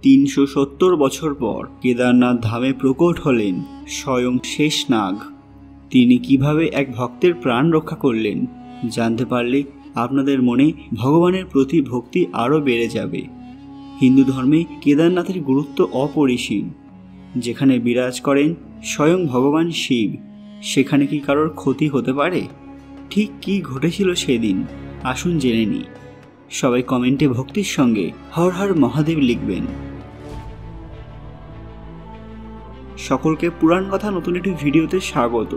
370 বছর পর কেদারনাথ ধামে প্রকট হলেন স্বয়ং শেষনাগ। তিনি কিভাবে এক ভক্তের প্রাণ রক্ষা করলেন জানতে পারলে আপনাদের মনে ভগবানের প্রতি ভক্তি আরও বেড়ে যাবে। হিন্দু ধর্মে কেদারনাথের গুরুত্ব অপরিসীম। যেখানে বিরাজ করেন স্বয়ং ভগবান শিব, সেখানে কি কারোর ক্ষতি হতে পারে? ঠিক কী ঘটেছিল সেদিন আসুন জেনে নিই। সবাই কমেন্টে ভক্তির সঙ্গে হর হর মহাদেব লিখবেন। সকলকে পুরাণ কথা নতুন একটি ভিডিওতে স্বাগত।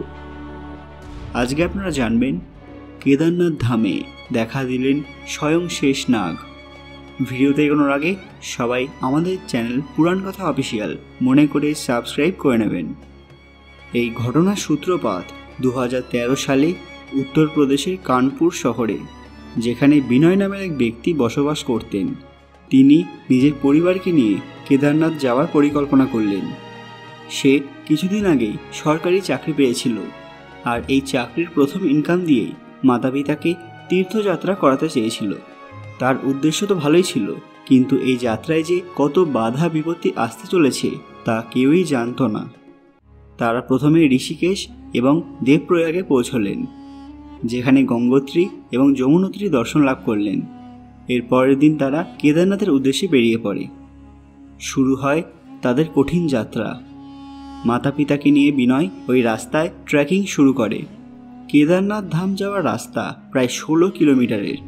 আজকে আপনারা জানবেন কেদারনাথ ধামে দেখা দিলেন স্বয়ং শেষনাগ। ভিডিওতে এগোনোর আগে সবাই আমাদের চ্যানেল পুরাণ কথা অফিসিয়াল মনে করে সাবস্ক্রাইব করে নেবেন। এই ঘটনার সূত্রপাত 2013 সালে উত্তরপ্রদেশের কানপুর শহরে, যেখানে বিনয় নামের এক ব্যক্তি বসবাস করতেন। তিনি নিজের পরিবারকে নিয়ে কেদারনাথ যাওয়ার পরিকল্পনা করলেন। সে কিছুদিন আগেই সরকারি চাকরি পেয়েছিল, আর এই চাকরির প্রথম ইনকাম দিয়েই মাতা পিতাকে তীর্থযাত্রা করাতে চেয়েছিল। তার উদ্দেশ্য তো ভালোই ছিল, কিন্তু এই যাত্রায় যে কত বাধা বিপত্তি আসতে চলেছে তা কেউই জানত না। তারা প্রথমে ঋষিকেশ এবং দেবপ্রয়াগে পৌঁছলেন, যেখানে গঙ্গোত্রী এবং যমুনোত্রী দর্শন লাভ করলেন। এর পরের দিন তারা কেদারনাথের উদ্দেশ্যে বেরিয়ে পড়ে। শুরু হয় তাদের কঠিন যাত্রা। মাতা পিতাকে নিয়ে বিনয় ওই রাস্তায় ট্রেকিং শুরু করে। কেদারনাথ ধাম যাওয়ার রাস্তা প্রায় 16 কিলোমিটারের,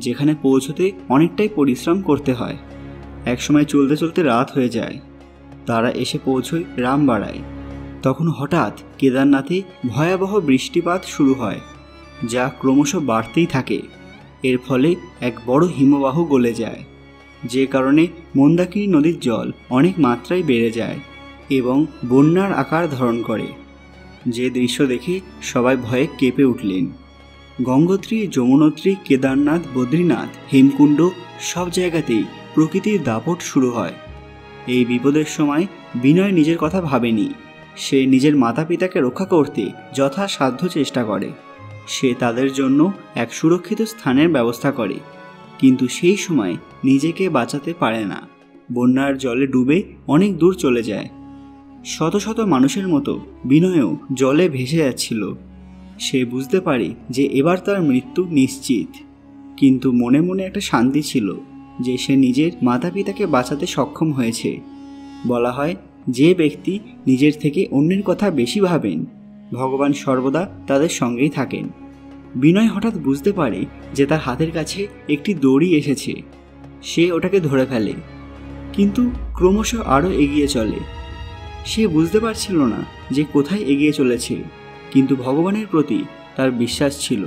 যেখানে পৌঁছতে অনেকটাই পরিশ্রম করতে হয়। একসময় চলতে চলতে রাত হয়ে যায়। তারা এসে পৌঁছয় রামবাড়ায়। তখন হঠাৎ কেদারনাথে ভয়াবহ বৃষ্টিপাত শুরু হয়, যা ক্রমশ বাড়তেই থাকে। এর ফলে এক বড় হিমবাহ গলে যায়, যে কারণে মন্দাকিনী নদীর জল অনেক মাত্রায় বেড়ে যায় এবং বন্যার আকার ধারণ করে। যে দৃশ্য দেখে সবাই ভয়ে কেঁপে উঠলেন। গঙ্গোত্রী, যমুনোত্রী, কেদারনাথ, বদ্রীনাথ, হেমকুণ্ড সব জায়গাতেই প্রকৃতির দাপট শুরু হয়। এই বিপদের সময় বিনয় নিজের কথা ভাবেনি। সে নিজের মাতা পিতাকে রক্ষা করতে যথাসাধ্য চেষ্টা করে। সে তাদের জন্য এক সুরক্ষিত স্থানের ব্যবস্থা করে, কিন্তু সেই সময় নিজেকে বাঁচাতে পারে না। বন্যার জলে ডুবে অনেক দূর চলে যায়। শত শত মানুষের মতো বিনয়ও জলে ভেসে যাচ্ছিল। সে বুঝতে পারে যে এবার তার মৃত্যু নিশ্চিত, কিন্তু মনে মনে একটা শান্তি ছিল যে সে নিজের মাতা পিতাকে বাঁচাতে সক্ষম হয়েছে। বলা হয়, যে ব্যক্তি নিজের থেকে অন্যের কথা বেশি ভাবেন, ভগবান সর্বদা তাদের সঙ্গেই থাকেন। বিনয় হঠাৎ বুঝতে পারে যে তার হাতের কাছে একটি দড়ি এসেছে। সে ওটাকে ধরে ফেলে, কিন্তু ক্রমশ আরও এগিয়ে চলে। সে বুঝতে পারছিল না যে কোথায় এগিয়ে চলেছে, কিন্তু ভগবানের প্রতি তার বিশ্বাস ছিল।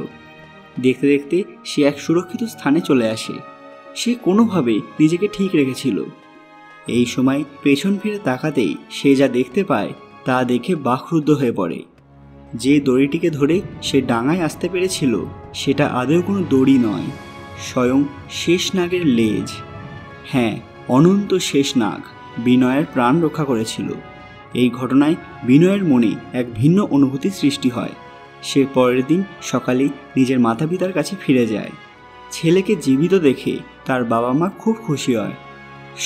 দেখতে দেখতে সে এক সুরক্ষিত স্থানে চলে আসে। সে কোনোভাবে নিজেকে ঠিক রেখেছিল। এই সময় পেছন ফিরে তাকাতেই সে যা দেখতে পায় তা দেখে বাকরুদ্ধ হয়ে পড়ে। যে দড়িটিকে ধরে সে ডাঙায় আসতে পেরেছিল সেটা আদৌ কোনো দড়ি নয়, স্বয়ং শেষনাগের লেজ। হ্যাঁ, অনন্ত শেষনাগ বিনয়ের প্রাণ রক্ষা করেছিল। এই ঘটনায় বিনয়ের মনে এক ভিন্ন অনুভূতি সৃষ্টি হয়। সে পরের দিন সকালে নিজের মাতা পিতার কাছে ফিরে যায়। ছেলেকে জীবিত দেখে তার বাবা মা খুব খুশি হয়।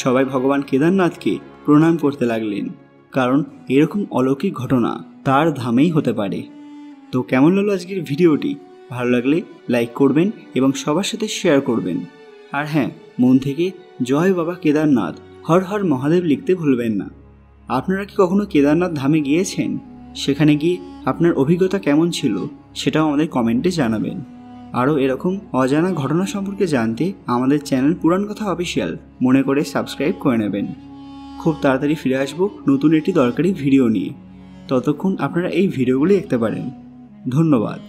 সবাই ভগবান কেদারনাথকে প্রণাম করতে লাগলেন, কারণ এরকম অলৌকিক ঘটনা তার ধামেই হতে পারে। তো কেমন লাগলো আজকের ভিডিওটি? ভালো লাগলে লাইক করবেন এবং সবার সাথে শেয়ার করবেন। আর হ্যাঁ, মন থেকে জয় বাবা কেদারনাথ, হর হর মহাদেব লিখতে ভুলবেন না। আপনারা কি কখনো কেদারনাথ ধামে গিয়েছেন? সেখানে গিয়ে আপনার অভিজ্ঞতা কেমন ছিল সেটাও আমাদের কমেন্টে জানাবেন। আরও এরকম অজানা ঘটনা সম্পর্কে জানতে আমাদের চ্যানেল পুরাণ কথা অফিসিয়াল মনে করে সাবস্ক্রাইব করে নেবেন। খুব তাড়াতাড়ি ফিরে আসবো নতুন একটি দরকারি ভিডিও নিয়ে। ততক্ষণ আপনারা এই ভিডিওগুলি দেখতে পারেন। ধন্যবাদ।